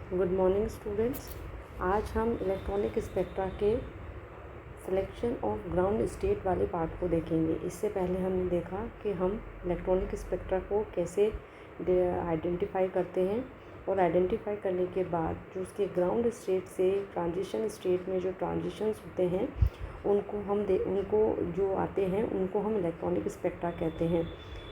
Good morning students. आज हम electronic spectra के सिलेक्शन ऑफ ग्राउंड स्टेट वाले पार्ट को देखेंगे। इससे पहले हमने देखा कि हम इलेक्ट्रॉनिक स्पेक्ट्रा को कैसे आइडेंटिफाई करते हैं और आइडेंटिफाई करने के बाद जो उसके ग्राउंड स्टेट से ट्रांजिशन स्टेट में जो ट्रांजिशंस होते हैं उनको जो आते हैं उनको हम इलेक्ट्रॉनिक स्पेक्ट्रा कहते हैं।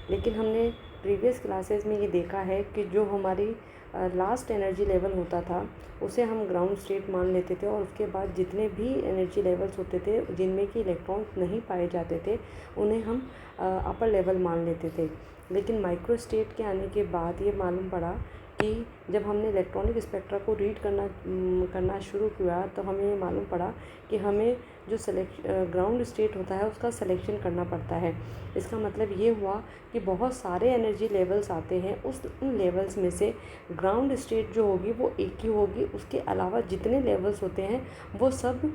लेकिन हमने प्रीवियस क्लासेस में ये देखा है कि जो हमारी लास्ट एनर्जी लेवल होता था उसे हम ग्राउंड स्टेट मान लेते थे और उसके बाद जितने भी एनर्जी लेवल्स होते थे जिनमें कि इलेक्ट्रॉन्स नहीं पाए जाते थे उन्हें हम अपर लेवल मान लेते थे। लेकिन माइक्रो स्टेट के आने के बाद ये मालूम पड़ा कि जब हमने इलेक्ट्रॉनिक स्पेक्ट्रा को रीड करना शुरू किया तो हमें ये मालूम पड़ा कि हमें जो ग्राउंड स्टेट होता है उसका सिलेक्शन करना पड़ता है। इसका मतलब ये हुआ कि बहुत सारे एनर्जी लेवल्स आते हैं, उन लेवल्स में से ग्राउंड स्टेट जो होगी वो एक ही होगी। उसके अलावा जितने लेवल्स होते हैं वो सब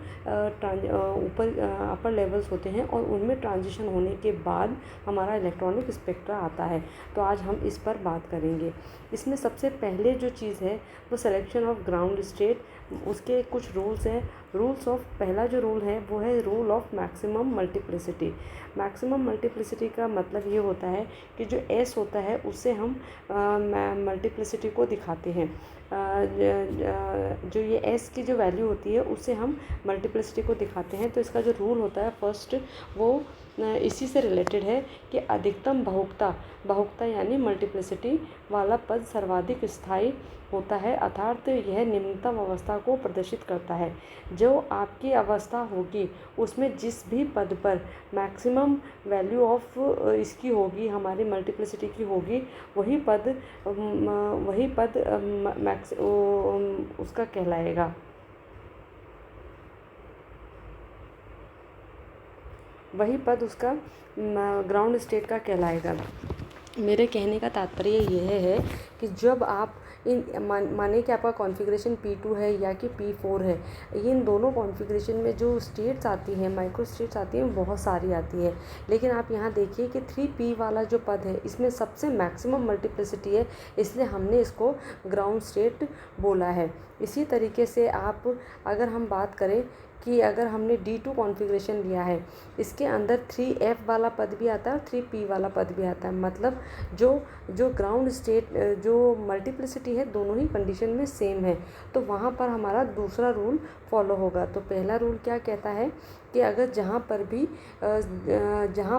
अपर लेवल्स होते हैं और उनमें ट्रांजिशन होने के बाद हमारा इलेक्ट्रॉनिक स्पेक्ट्रा आता है। तो आज हम इस पर बात करेंगे। इसमें सबसे पहले जो चीज़ है वो सिलेक्शन ऑफ ग्राउंड स्टेट, उसके कुछ रूल्स हैं। पहला जो रूल है वो है rule of maximum multiplicity. Maximum multiplicity का मतलब ये होता है कि जो एस होता है उससे हम मल्टीप्लिसिटी को दिखाते हैं। जो ये एस की जो वैल्यू होती है उससे हम मल्टीप्लिसिटी को दिखाते हैं। तो इसका जो रूल होता है फर्स्ट वो इसी से रिलेटेड है कि अधिकतम बहुकता यानी मल्टीप्लिसिटी वाला पद सर्वाधिक स्थायी होता है, अर्थात यह निम्नतम अवस्था को प्रदर्शित करता है। जो आपकी अवस्था होगी उसमें जिस भी पद पर मैक्सिमम वैल्यू ऑफ इसकी होगी, हमारी मल्टीप्लिसिटी की होगी, वही पद उसका कहलाएगा। वही पद उसका ग्राउंड स्टेट का कहलाएगा। मेरे कहने का तात्पर्य यह है कि जब आप माने कि आपका कॉन्फ़िगरेशन P2 है या कि P4 है, इन दोनों कॉन्फ़िगरेशन में जो स्टेट्स आती हैं, माइक्रो स्टेट्स आती हैं, बहुत सारी आती है। लेकिन आप यहाँ देखिए कि 3P वाला जो पद है इसमें सबसे मैक्सिमम मल्टीप्लिसिटी है, इसलिए हमने इसको ग्राउंड स्टेट बोला है। इसी तरीके से अगर हम बात करें कि अगर हमने D2 कॉन्फ़िगरेशन लिया है, इसके अंदर 3F वाला पद भी आता है और 3P वाला पद भी आता है। मतलब जो ग्राउंड स्टेट जो मल्टीप्लिसिटी है दोनों ही कंडीशन में सेम है, तो वहाँ पर हमारा दूसरा रूल फॉलो होगा। तो पहला रूल क्या कहता है कि अगर जहाँ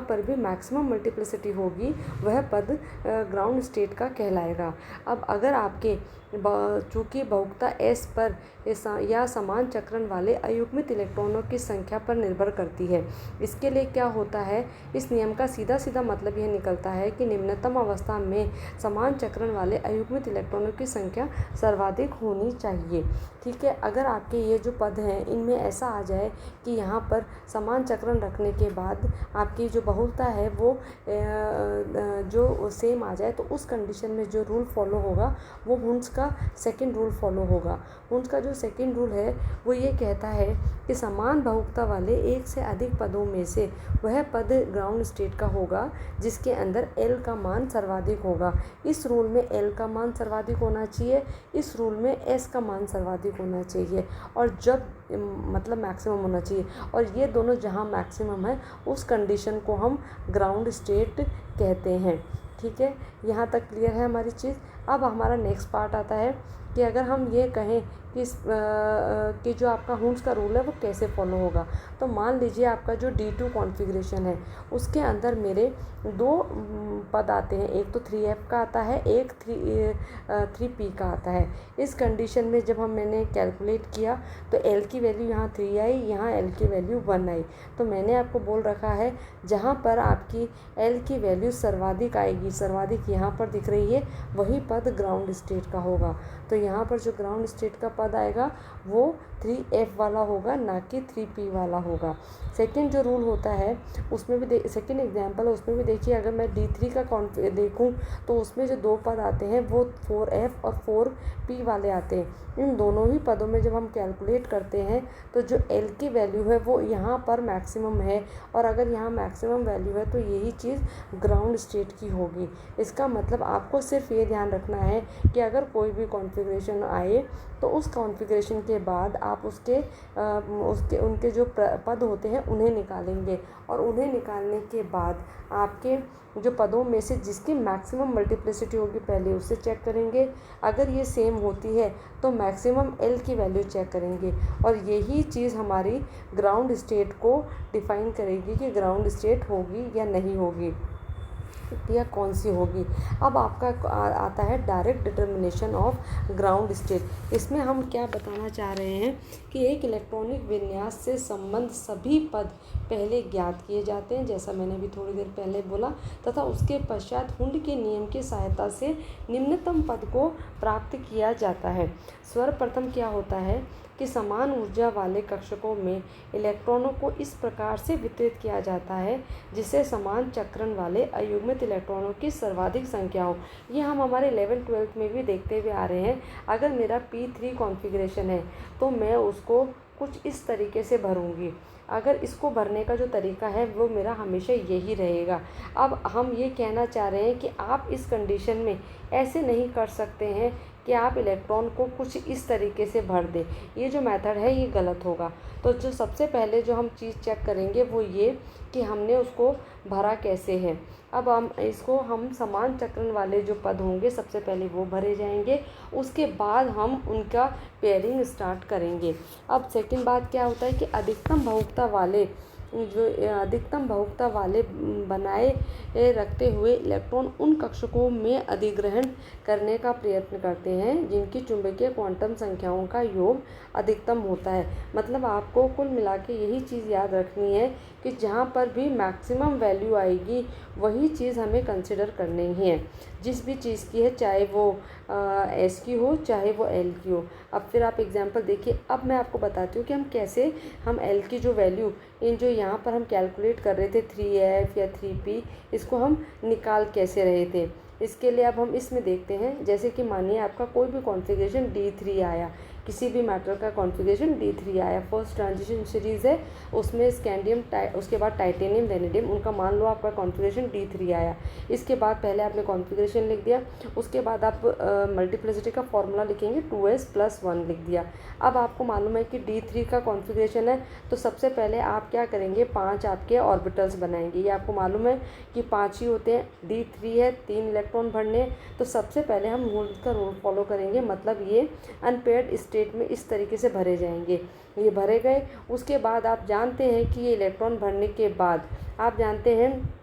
पर भी मैक्सिमम मल्टीप्लिसिटी होगी वह पद ग्राउंड स्टेट का कहलाएगा। अब अगर आपके चूँकि बहुकता S पर या समान चक्रण वाले अयुग्मित इलेक्ट्रॉनों की संख्या पर निर्भर करती है। इसके लिए क्या होता है, इस नियम का सीधा इधर यह निकलता है कि निम्नतम अवस्था में समान चक्रण वाले अयुग्मित इलेक्ट्रॉनों की संख्या सर्वाधिक होनी चाहिए। ठीक है, अगर आपके ये जो पद हैं इनमें ऐसा आ जाए कि यहाँ पर समान चक्रण रखने के बाद आपकी जो बहुलता है वो जो सेम आ जाए, तो उस कंडीशन में जो रूल फॉलो होगा वो हुन्स का सेकंड रूल फॉलो होगा। हुन्स का जो सेकंड रूल है वो ये कहता है कि समान बहुकता वाले एक से अधिक पदों में से वह पद ग्राउंड स्टेट का होगा जिसके अंदर L का मान सर्वाधिक होगा। इस रूल में L का मान सर्वाधिक होना चाहिए, इस रूल में S का मान सर्वाधिक होना चाहिए, और जब मतलब मैक्सिमम होना चाहिए, और ये दोनों जहाँ मैक्सिमम है उस कंडीशन को हम ग्राउंड स्टेट कहते हैं। ठीक है, यहाँ तक क्लियर है हमारी चीज़। अब हमारा नेक्स्ट पार्ट आता है कि अगर हम ये कहें कि जो आपका हुन्स का रूल है वो कैसे फॉलो होगा। तो मान लीजिए आपका जो D2 कॉन्फ़िगरेशन है उसके अंदर मेरे दो पद आते हैं, एक तो 3F का आता है, एक 3P का आता है। इस कंडीशन में जब मैंने कैलकुलेट किया तो L की वैल्यू यहाँ 3 आई, यहाँ L की वैल्यू 1 आई। तो मैंने आपको बोल रखा है जहाँ पर आपकी L की वैल्यू सर्वाधिक आएगी, सर्वाधिक यहाँ पर दिख रही है, वही पद ग्राउंड स्टेट का होगा। तो यहाँ पर जो ग्राउंड स्टेट का पद आएगा वो 3f वाला होगा, ना कि 3p वाला होगा। सेकंड जो रूल होता है उसमें भी सेकंड एग्जांपल है, उसमें भी देखिए अगर मैं D3 का देखूं तो उसमें जो दो पद आते हैं वो 4f और 4p वाले आते हैं। इन दोनों ही पदों में जब हम कैलकुलेट करते हैं तो जो l की वैल्यू है वो यहाँ पर मैक्सिमम है, और अगर यहाँ मैक्सिमम वैल्यू है तो यही चीज़ ग्राउंड स्टेट की होगी। इसका मतलब आपको सिर्फ ये ध्यान रखना है कि अगर कोई भी कॉन्फ़िगरेशन आए तो उस कॉन्फ़िगरेशन के बाद आप उनके जो पद होते हैं उन्हें निकालेंगे, और उन्हें निकालने के बाद आपके जो पदों में से जिसकी मैक्सिमम मल्टीप्लिसिटी होगी पहले उससे चेक करेंगे। अगर ये सेम होती है तो मैक्सिमम एल की वैल्यू चेक करेंगे, और यही चीज़ हमारी ग्राउंड स्टेट को डिफ़ाइन करेगी कि ग्राउंड स्टेट होगी या नहीं होगी, या कौन सी होगी। अब आपका आता है direct determination of ground state. इसमें हम क्या बताना चाह रहे हैं कि एक इलेक्ट्रॉनिक विन्यास से संबंध सभी पद पहले ज्ञात किए जाते हैं, जैसा मैंने अभी थोड़ी देर पहले बोला, तथा उसके पश्चात हुंड के नियम की सहायता से निम्नतम पद को प्राप्त किया जाता है। सर्वप्रथम क्या होता है कि समान ऊर्जा वाले कक्षकों में इलेक्ट्रॉनों को इस प्रकार से वितरित किया जाता है जिससे समान चक्रण वाले अयुग्मित इलेक्ट्रॉनों की सर्वाधिक संख्या हो। ये हम हमारे 11th-12th में भी देखते हुए आ रहे हैं। अगर मेरा P3 कॉन्फ़िगरेशन है तो मैं उसको कुछ इस तरीके से भरूंगी। अगर इसको भरने का जो तरीका है वो मेरा हमेशा यही रहेगा। अब हम ये कहना चाह रहे हैं कि आप इस कंडीशन में ऐसे नहीं कर सकते हैं कि आप इलेक्ट्रॉन को कुछ इस तरीके से भर दें। ये जो मेथड है ये गलत होगा। तो जो सबसे पहले जो हम चीज़ चेक करेंगे वो ये कि हमने उसको भरा कैसे है। अब हम समान चक्रण वाले जो पद होंगे सबसे पहले वो भरे जाएंगे, उसके बाद हम उनका पेयरिंग स्टार्ट करेंगे। अब सेकंड बात क्या होता है कि अधिकतम बहुकता वाले बनाए रखते हुए इलेक्ट्रॉन उन कक्षकों में अधिग्रहण करने का प्रयत्न करते हैं जिनकी चुंबकीय क्वांटम संख्याओं का योग अधिकतम होता है। मतलब आपको कुल मिला के यही चीज़ याद रखनी है कि जहाँ पर भी मैक्सिमम वैल्यू आएगी वही चीज़ हमें कंसिडर करनी ही है, जिस भी चीज़ की है, चाहे वो एस की हो चाहे वो एल की हो। अब फिर आप एग्जांपल देखिए। अब मैं आपको बताती हूँ कि हम एल की जो वैल्यू इन जो यहाँ पर हम कैलकुलेट कर रहे थे 3f या 3p, इसको हम निकाल कैसे रहे थे। इसके लिए अब हम इसमें देखते हैं, जैसे कि मानिए आपका कोई भी कॉन्फ़िगरेशन D3 आया, किसी भी मैटर का कॉन्फ़िगरेशन D3 आया, फर्स्ट ट्रांजिशन सीरीज़ है, उसमें स्कैंडियम उसके बाद टाइटेनियम वेनेडियम, उनका मान लो आपका कॉन्फ़िगरेशन D3 आया। इसके बाद पहले आपने कॉन्फ़िगरेशन लिख दिया, उसके बाद आप मल्टीप्लिसिटी का फॉर्मूला लिखेंगे 2s+1 लिख दिया। अब आपको मालूम है कि D3 का कॉन्फ़िगरेशन है तो सबसे पहले आप क्या करेंगे, 5 आपके ऑर्बिटल्स बनाएंगे। ये आपको मालूम है कि 5 ही होते हैं। D3 है, 3 इलेक्ट्रॉन भरने, तो सबसे पहले हम वोल्ट का रूल फॉलो करेंगे। मतलब ये अनपेयर्ड स्टेट में इस तरीके से भरे जाएंगे। ये भरे गए, उसके बाद आप जानते हैं कि ये इलेक्ट्रॉन भरने के बाद आप जानते हैं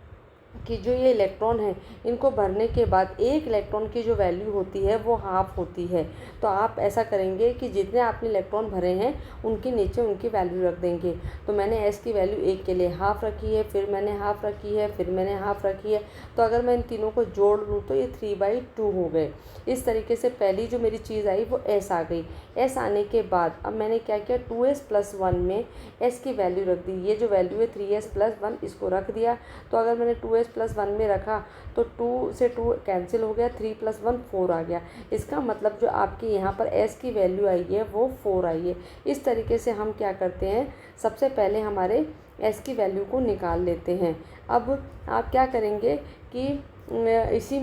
कि जो ये इलेक्ट्रॉन है इनको भरने के बाद एक इलेक्ट्रॉन की जो वैल्यू होती है वो हाफ होती है। तो आप ऐसा करेंगे कि जितने आपने इलेक्ट्रॉन भरे हैं उनके नीचे उनकी वैल्यू रख देंगे। तो मैंने एस की वैल्यू 1 के लिए हाफ रखी है, फिर मैंने हाफ रखी है, फिर मैंने हाफ रखी है। तो अगर मैं इन तीनों को जोड़ लूँ तो ये 3/2 हो गए। इस तरीके से पहली जो मेरी चीज़ आई वो एस आ गई। एस आने के बाद अब मैंने क्या किया, 2s+1 में एस की वैल्यू रख दी। ये जो वैल्यू है 3s+1 इसको रख दिया। तो अगर मैंने 2s+1 में रखा तो 2 से 2 कैंसिल हो गया, 3+1 4 आ गया। इसका मतलब जो आपकी यहाँ पर s की वैल्यू आई है वो 4 आई है। इस तरीके से हम क्या करते हैं, सबसे पहले हमारे s की वैल्यू को निकाल लेते हैं। अब आप क्या करेंगे कि इसी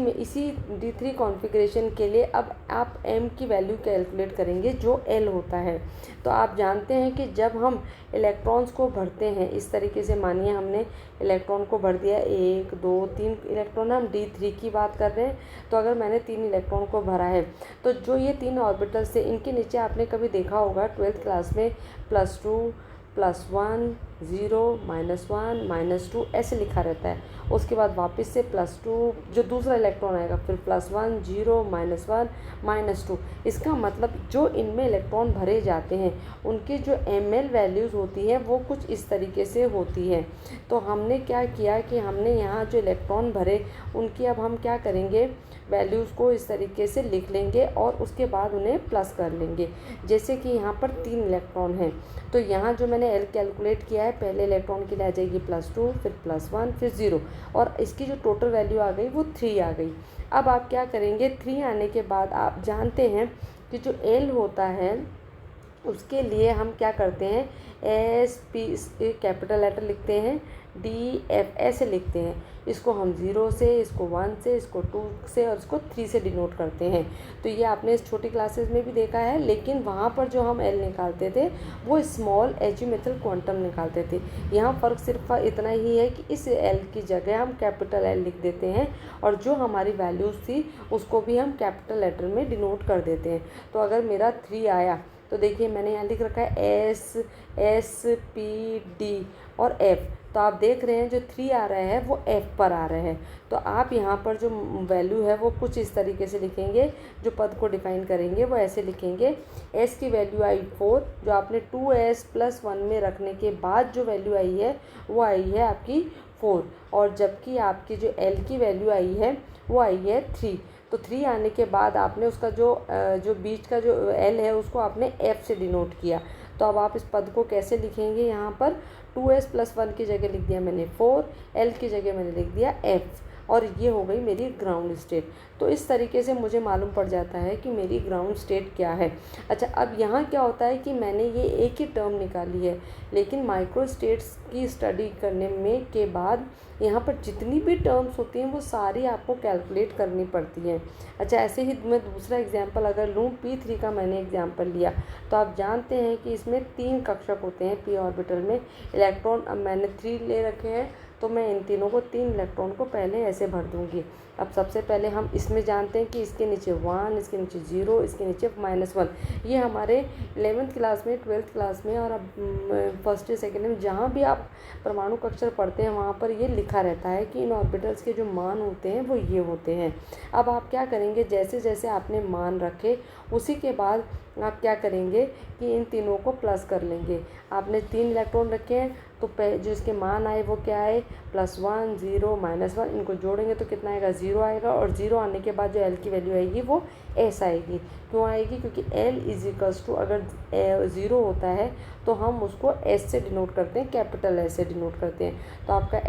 D3 कॉन्फ़िगरेशन के लिए अब आप m की वैल्यू कैलकुलेट करेंगे जो l होता है। तो आप जानते हैं कि जब हम इलेक्ट्रॉन्स को भरते हैं इस तरीके से, मानिए हमने इलेक्ट्रॉन को भर दिया 1 2 3 इलेक्ट्रॉन, हम D3 की बात कर रहे हैं। तो अगर मैंने 3 इलेक्ट्रॉन को भरा है तो जो ये 3 ऑर्बिटल्स थे इनके नीचे आपने कभी देखा होगा 12th क्लास में +2 +1 0 -1 -2 ऐसे लिखा रहता है। उसके बाद वापस से +2 जो दूसरा इलेक्ट्रॉन आएगा, फिर +1 0 -1 -2। इसका मतलब जो इनमें इलेक्ट्रॉन भरे जाते हैं उनकी जो ml वैल्यूज़ होती हैं वो कुछ इस तरीके से होती है। तो हमने क्या किया कि हमने यहाँ जो इलेक्ट्रॉन भरे उनकी अब हम क्या करेंगे, वैल्यूज़ को इस तरीके से लिख लेंगे और उसके बाद उन्हें प्लस कर लेंगे। जैसे कि यहाँ पर 3 इलेक्ट्रॉन हैं, तो यहाँ जो मैंने L कैलकुलेट किया है, पहले इलेक्ट्रॉन के लिए आ जाएगी +2, फिर +1, फिर 0, और इसकी जो टोटल वैल्यू आ गई वो 3 आ गई। अब आप क्या करेंगे, 3 आने के बाद आप जानते हैं कि जो L होता है उसके लिए हम क्या करते हैं, SP कैपिटल लेटर लिखते हैं, DF ऐसे लिखते हैं। इसको हम 0 से, इसको 1 से, इसको 2 से और इसको 3 से डिनोट करते हैं। तो ये आपने इस छोटी क्लासेस में भी देखा है, लेकिन वहाँ पर जो हम L निकालते थे वो स्मॉल एजीमेथल क्वांटम निकालते थे। यहाँ फ़र्क सिर्फ इतना ही है कि इस L की जगह हम कैपिटल L लिख देते हैं और जो हमारी वैल्यूज़ थी उसको भी हम कैपिटल लेटर में डिनोट कर देते हैं। तो अगर मेरा 3 आया तो देखिए मैंने यहाँ लिख रखा है SPD और F। तो आप देख रहे हैं जो 3 आ रहा है वो F पर आ रहा है। तो आप यहाँ पर जो वैल्यू है वो कुछ इस तरीके से लिखेंगे, जो पद को डिफाइन करेंगे वो ऐसे लिखेंगे। S की वैल्यू आई 4, जो आपने 2s + 1 में रखने के बाद जो वैल्यू आई है वो आई है आपकी 4, और जबकि आपकी जो L की वैल्यू आई है वो आई है 3। तो 3 आने के बाद आपने उसका जो बीच का जो L है उसको आपने F से डिनोट किया। तो अब आप इस पद को कैसे लिखेंगे, यहाँ पर 2s + 1 की जगह लिख दिया मैंने 4, L की जगह मैंने लिख दिया F, और ये हो गई मेरी ग्राउंड स्टेट। तो इस तरीके से मुझे मालूम पड़ जाता है कि मेरी ग्राउंड स्टेट क्या है। अच्छा, अब यहाँ क्या होता है कि मैंने ये एक ही टर्म निकाली है, लेकिन माइक्रो स्टेट्स की स्टडी करने में के बाद यहाँ पर जितनी भी टर्म्स होती हैं वो सारी आपको कैलकुलेट करनी पड़ती हैं। अच्छा, ऐसे ही मैं दूसरा एग्जांपल अगर लूँ, P3 का मैंने एग्जांपल लिया, तो आप जानते हैं कि इसमें 3 कक्षक होते हैं p ऑर्बिटल में। इलेक्ट्रॉन अब मैंने 3 ले रखे हैं, तो मैं इन तीनों को 3 इलेक्ट्रॉन को पहले ऐसे भर दूंगी। अब सबसे पहले हम इसमें जानते हैं कि इसके नीचे 1, इसके नीचे 0, इसके नीचे -1। ये हमारे 11th क्लास में, 12th क्लास में और अब फर्स्ट या सेकेंड में जहाँ भी आप परमाणु कक्षर पढ़ते हैं वहाँ पर ये लिखा रहता है कि इन ऑर्बिटल्स के जो मान होते हैं वो ये होते हैं। अब आप क्या करेंगे, जैसे जैसे आपने मान रखे उसी के बाद आप क्या करेंगे कि इन तीनों को प्लस कर लेंगे। आपने 3 इलेक्ट्रॉन रखे हैं, तो जो इसके मान आए वो क्या आए, +1 0 -1, इनको जोड़ेंगे तो कितना आएगा, 0 आएगा, और 0 आने के बाद जो L की वैल्यू आएगी वो S आएगी। क्यों आएगी, क्योंकि L = अगर 0 होता है तो हम उसको S से डिनोट करते हैं, कैपिटल S से डिनोट करते हैं। तो आपका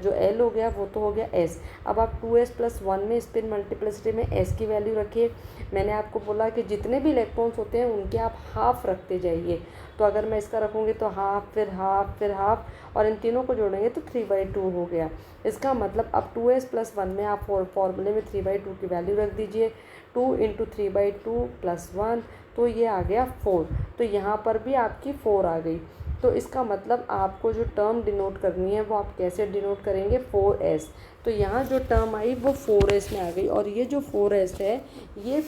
जो L हो गया वो तो हो गया S। अब आप 2s + 1 में स्पिन मल्टीप्लिसिटी में S की वैल्यू रखिए। मैंने आपको बोला कि जितने भी इलेक्ट्रॉन्स होते हैं उनके आप हाफ रखते जाइए। तो अगर मैं इसका रखूँगी तो हाफ, फिर हाफ, फिर हाफ, और इन तीनों को जोड़ेंगे तो 3/2 हो गया। इसका मतलब अब 2s + 1 में आप फॉर्मूले में 3/2 की वैल्यू रख दीजिए। 2 × 3/2 + 1, तो ये आ गया 4। तो यहाँ पर भी आपकी 4 आ गई। तो इसका मतलब आपको जो टर्म डिनोट करनी है वो आप कैसे डिनोट करेंगे, 4s। तो यहाँ जो टर्म आई वो 4s में आ गई, और ये जो 4s है ये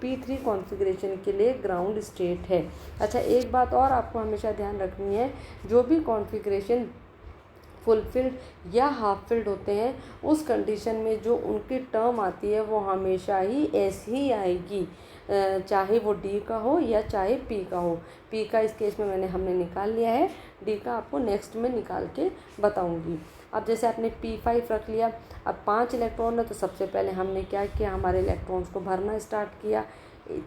P3 कॉन्फ़िगरेशन के लिए ग्राउंड स्टेट है। अच्छा, एक बात और आपको हमेशा ध्यान रखनी है, जो भी कॉन्फ़िगरेशन फुलफिल्ड या हाफ फिल्ड होते हैं उस कंडीशन में जो उनकी टर्म आती है वो हमेशा ही S ही आएगी, चाहे वो D का हो या चाहे P का हो। P का इस केस में हमने निकाल लिया है, D का आपको नेक्स्ट में निकाल के बताऊंगी। अब जैसे आपने P5 रख लिया, अब 5 इलेक्ट्रॉन है, तो सबसे पहले हमने क्या किया, हमारे इलेक्ट्रॉन्स को भरना स्टार्ट किया।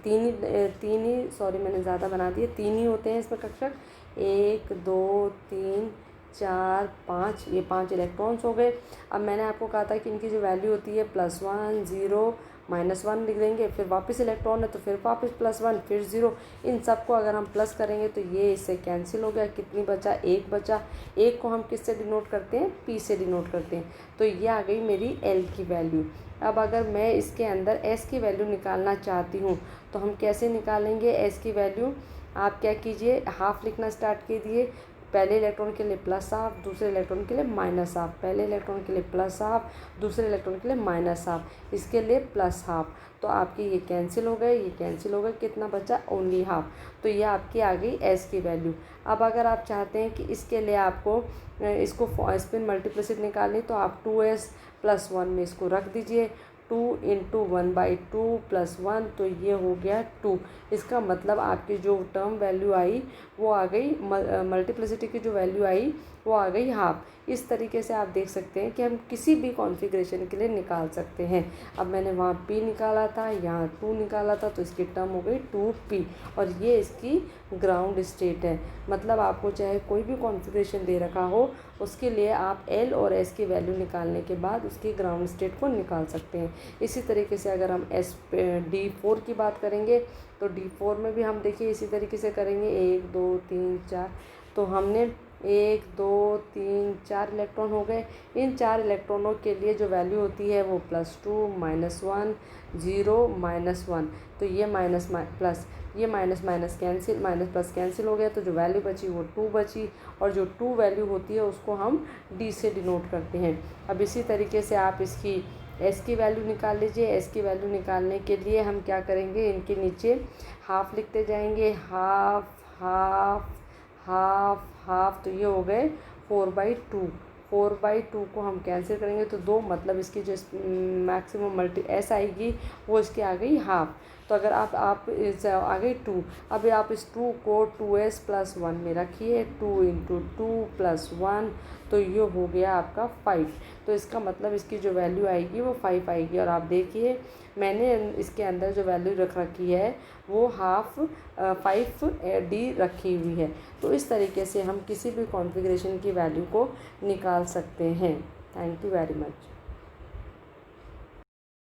तीन ही सॉरी मैंने ज़्यादा बना दिए, 3 ही होते हैं इसमें कक्षक, 1 2 3 4 5, ये 5 इलेक्ट्रॉन्स हो गए। अब मैंने आपको कहा था कि इनकी जो वैल्यू होती है +1 0 -1 लिख देंगे, फिर वापस इलेक्ट्रॉन है तो फिर वापस +1 फिर 0। इन सब को अगर हम प्लस करेंगे तो ये इससे कैंसिल हो गया, कितनी बचा, 1 बचा। 1 को हम किससे डिनोट करते हैं, P से डिनोट करते हैं। तो ये आ गई मेरी L की वैल्यू। अब अगर मैं इसके अंदर S की वैल्यू निकालना चाहती हूँ तो हम कैसे निकालेंगे S की वैल्यू, आप क्या कीजिए, हाफ लिखना स्टार्ट कीजिए, पहले इलेक्ट्रॉन के लिए प्लस हाफ, दूसरे इलेक्ट्रॉन के लिए माइनस हाफ, पहले इलेक्ट्रॉन के लिए प्लस हाफ, दूसरे इलेक्ट्रॉन के लिए माइनस हाफ, इसके लिए प्लस हाफ। तो आपके ये कैंसिल हो गए, ये कैंसिल हो गए, कितना बचा? Only half. तो ये आपकी आ गई एस की वैल्यू। अब अगर आप चाहते हैं कि इसके लिए आपको इसको स्पिन मल्टीप्लिसिटी निकालनी, तो आप 2s+1 में इसको रख दीजिए। 2 × 1/2 + 1, तो ये हो गया 2। इसका मतलब आपकी जो टर्म वैल्यू आई वो आ गई, मल्टीप्लिसिटी की जो वैल्यू आई वो आ गई हाफ। इस तरीके से आप देख सकते हैं कि हम किसी भी कॉन्फ़िगरेशन के लिए निकाल सकते हैं। अब मैंने वहाँ p निकाला था, यहाँ 2 निकाला था, तो इसकी टर्म हो गई 2p, और ये इसकी ग्राउंड स्टेट है। मतलब आपको चाहे कोई भी कॉन्फ़िगरेशन दे रखा हो, उसके लिए आप L और S की वैल्यू निकालने के बाद उसकी ग्राउंड स्टेट को निकाल सकते हैं। इसी तरीके से अगर हम D4 की बात करेंगे, तो D4 में भी हम देखिए इसी तरीके से करेंगे। 1 2 3 4, तो हमने 1 2 3 4 इलेक्ट्रॉन हो गए। इन 4 इलेक्ट्रॉनों के लिए जो वैल्यू होती है वो +2 -1 0 -1, तो ये माइनस प्लस, ये minus minus cancel, minus plus cancel हो गया, तो जो वैल्यू बची वो 2 बची, और जो 2 वैल्यू होती है उसको हम D से डिनोट करते हैं। अब इसी तरीके से आप इसकी S की वैल्यू निकाल लीजिए। S की वैल्यू निकालने के लिए हम क्या करेंगे, इनके नीचे हाफ लिखते जाएंगे, हाफ हाफ हाफ हाफ, तो ये हो गए 4/2। 4/2 को हम कैंसिल करेंगे तो 2, मतलब इसकी जो मैक्सिमम S आएगी वो इसकी आ गई हाफ। तो अगर आप इस आ गई 2, अब आप इस 2 को 2s+1 में रखिए, 2 × 2 + 1, तो ये हो गया आपका 5। तो इसका मतलब इसकी जो वैल्यू आएगी वो 5 आएगी। और आप देखिए मैंने इसके अंदर जो वैल्यू रख रखी है वो हाफ 5D रखी हुई है। तो इस तरीके से हम किसी भी कॉन्फ़िगरेशन की वैल्यू को निकाल सकते हैं। Thank you very much.